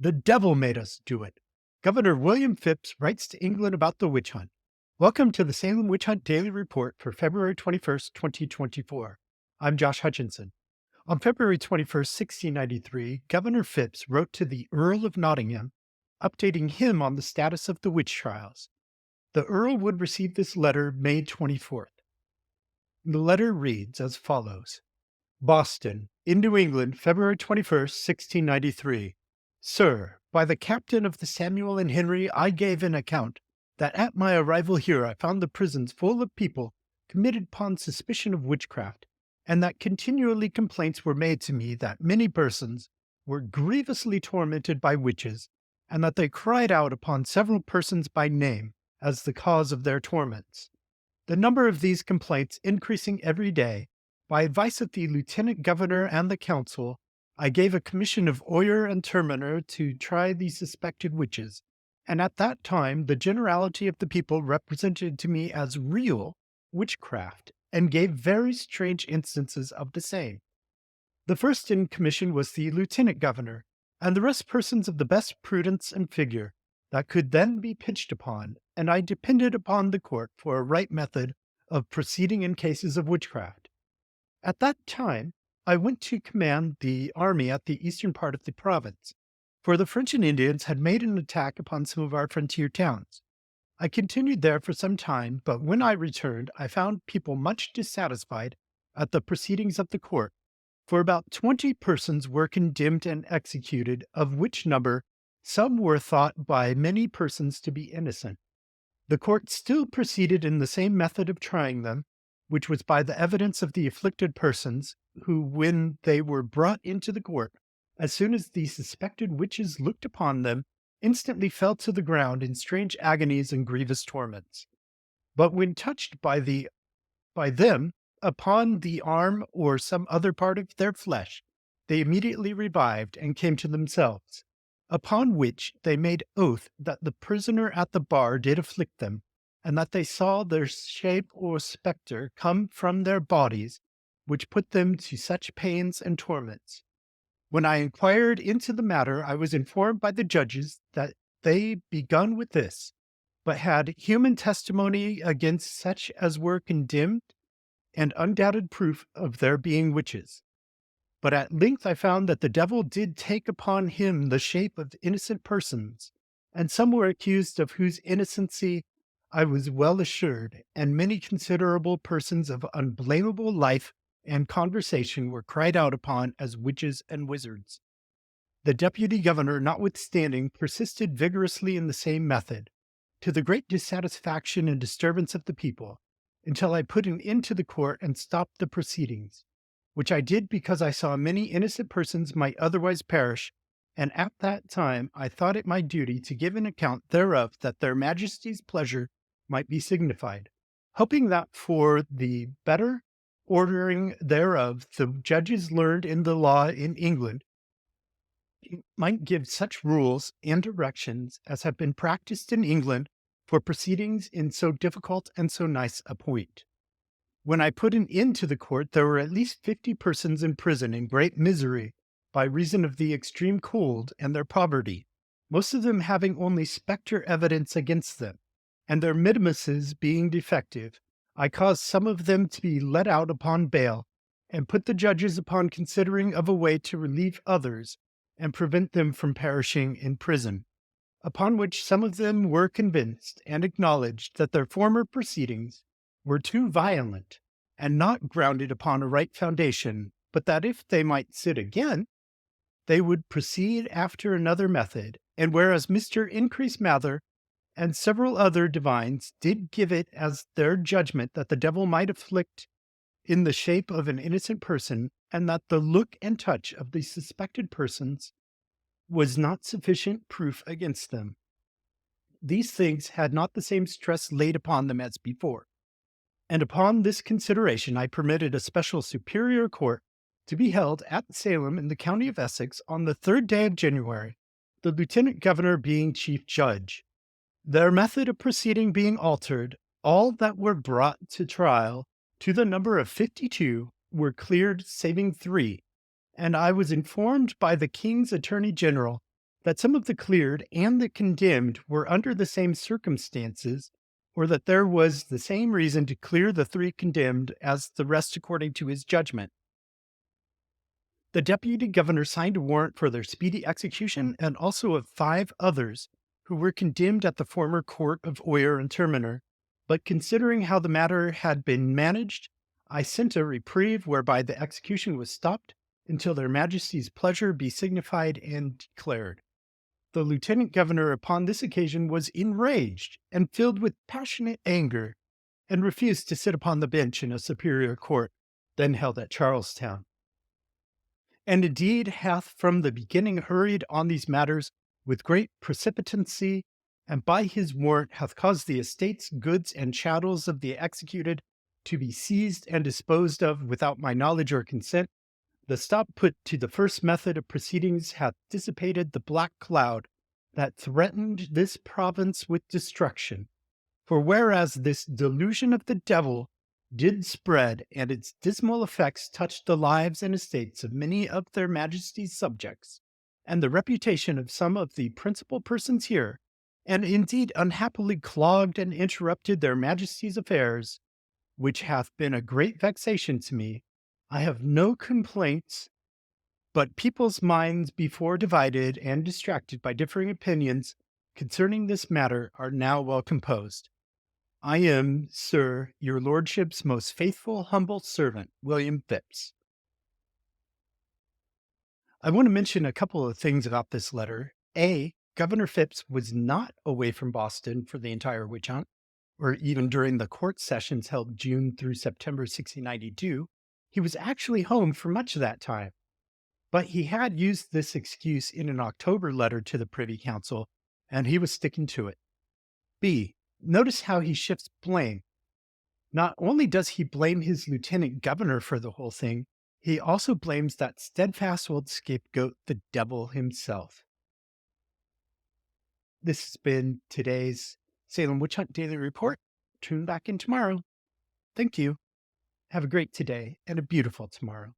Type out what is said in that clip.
The devil made us do it. Governor William Phips writes to England about the witch hunt. Welcome to the Salem Witch Hunt Daily Report for February 21st, 2024. I'm Josh Hutchinson. On February 21st, 1693, Governor Phips wrote to the Earl of Nottingham, updating him on the status of the witch trials. The Earl would receive this letter May 24th. The letter reads as follows: Boston, in New England, February 21st, 1693. Sir, by the captain of the Samuel and Henry, I gave an account that at my arrival here I found the prisons full of people committed upon suspicion of witchcraft, and that continually complaints were made to me that many persons were grievously tormented by witches, and that they cried out upon several persons by name as the cause of their torments. The number of these complaints increasing every day, by advice of the lieutenant governor and the council, I gave a commission of Oyer and Terminer to try the suspected witches, and at that time the generality of the people represented to me as real witchcraft, and gave very strange instances of the same. The first in commission was the lieutenant governor, and the rest persons of the best prudence and figure that could then be pitched upon, and I depended upon the court for a right method of proceeding in cases of witchcraft. At that time, I went to command the army at the eastern part of the province, for the French and Indians had made an attack upon some of our frontier towns. I continued there for some time, but when I returned, I found people much dissatisfied at the proceedings of the court, for about 20 persons were condemned and executed, of which number some were thought by many persons to be innocent. The court still proceeded in the same method of trying them, which was by the evidence of the afflicted persons, who, when they were brought into the court, as soon as the suspected witches looked upon them, instantly fell to the ground in strange agonies and grievous torments. But when touched by them upon the arm or some other part of their flesh, they immediately revived and came to themselves. Upon which they made oath that the prisoner at the bar did afflict them, and that they saw their shape or spectre come from their bodies, which put them to such pains and torments. When I inquired into the matter, I was informed by the judges that they begun with this, but had human testimony against such as were condemned, and undoubted proof of their being witches. But at length I found that the devil did take upon him the shape of innocent persons, and some were accused of whose innocency I was well assured, and many considerable persons of unblameable life and conversation were cried out upon as witches and wizards. The deputy governor, notwithstanding, persisted vigorously in the same method, to the great dissatisfaction and disturbance of the people, until I put an end to the court and stopped the proceedings, which I did because I saw many innocent persons might otherwise perish, and at that time I thought it my duty to give an account thereof, that their majesties' pleasure might be signified, hoping that for the better ordering thereof the judges learned in the law in England might give such rules and directions as have been practiced in England for proceedings in so difficult and so nice a point. When I put an end to the court, there were at least 50 persons in prison in great misery by reason of the extreme cold and their poverty, most of them having only spectre evidence against them, and their minimuses being defective. I caused some of them to be let out upon bail, and put the judges upon considering of a way to relieve others and prevent them from perishing in prison, upon which some of them were convinced and acknowledged that their former proceedings were too violent, and not grounded upon a right foundation, but that if they might sit again, they would proceed after another method. And whereas Mr. Increase Mather and several other divines did give it as their judgment that the devil might afflict in the shape of an innocent person, and that the look and touch of the suspected persons was not sufficient proof against them, these things had not the same stress laid upon them as before. And upon this consideration I permitted a special superior court to be held at Salem in the county of Essex on the 3rd day of January, the lieutenant governor being chief judge. Their method of proceeding being altered, all that were brought to trial, to the number of 52, were cleared saving 3, and I was informed by the king's attorney general that some of the cleared and the condemned were under the same circumstances, or that there was the same reason to clear the three condemned as the rest according to his judgment. The deputy governor signed a warrant for their speedy execution and also of 5 others who were condemned at the former court of Oyer and Terminer. But considering how the matter had been managed, I sent a reprieve whereby the execution was stopped until their majesties' pleasure be signified and declared. The lieutenant governor upon this occasion was enraged and filled with passionate anger, and refused to sit upon the bench in a superior court, then held at Charlestown. And indeed hath from the beginning hurried on these matters with great precipitancy, and by his warrant hath caused the estates, goods, and chattels of the executed to be seized and disposed of without my knowledge or consent. The stop put to the first method of proceedings hath dissipated the black cloud that threatened this province with destruction. For whereas this delusion of the devil did spread, and its dismal effects touched the lives and estates of many of their majesties' subjects, and the reputation of some of the principal persons here, and indeed unhappily clogged and interrupted their majesties' affairs, which hath been a great vexation to me, I have no complaints, but people's minds before divided and distracted by differing opinions concerning this matter are now well composed. I am, sir, your lordship's most faithful, humble servant, William Phips. I want to mention a couple of things about this letter. A, Governor Phips was not away from Boston for the entire witch hunt, or even during the court sessions held June through September 1692. He was actually home for much of that time. But he had used this excuse in an October letter to the Privy Council, and he was sticking to it. B, notice how he shifts blame. Not only does he blame his lieutenant governor for the whole thing, he also blames that steadfast old scapegoat, the devil himself. This has been today's Salem Witch Hunt Daily Report. Tune back in tomorrow. Thank you. Have a great today and a beautiful tomorrow.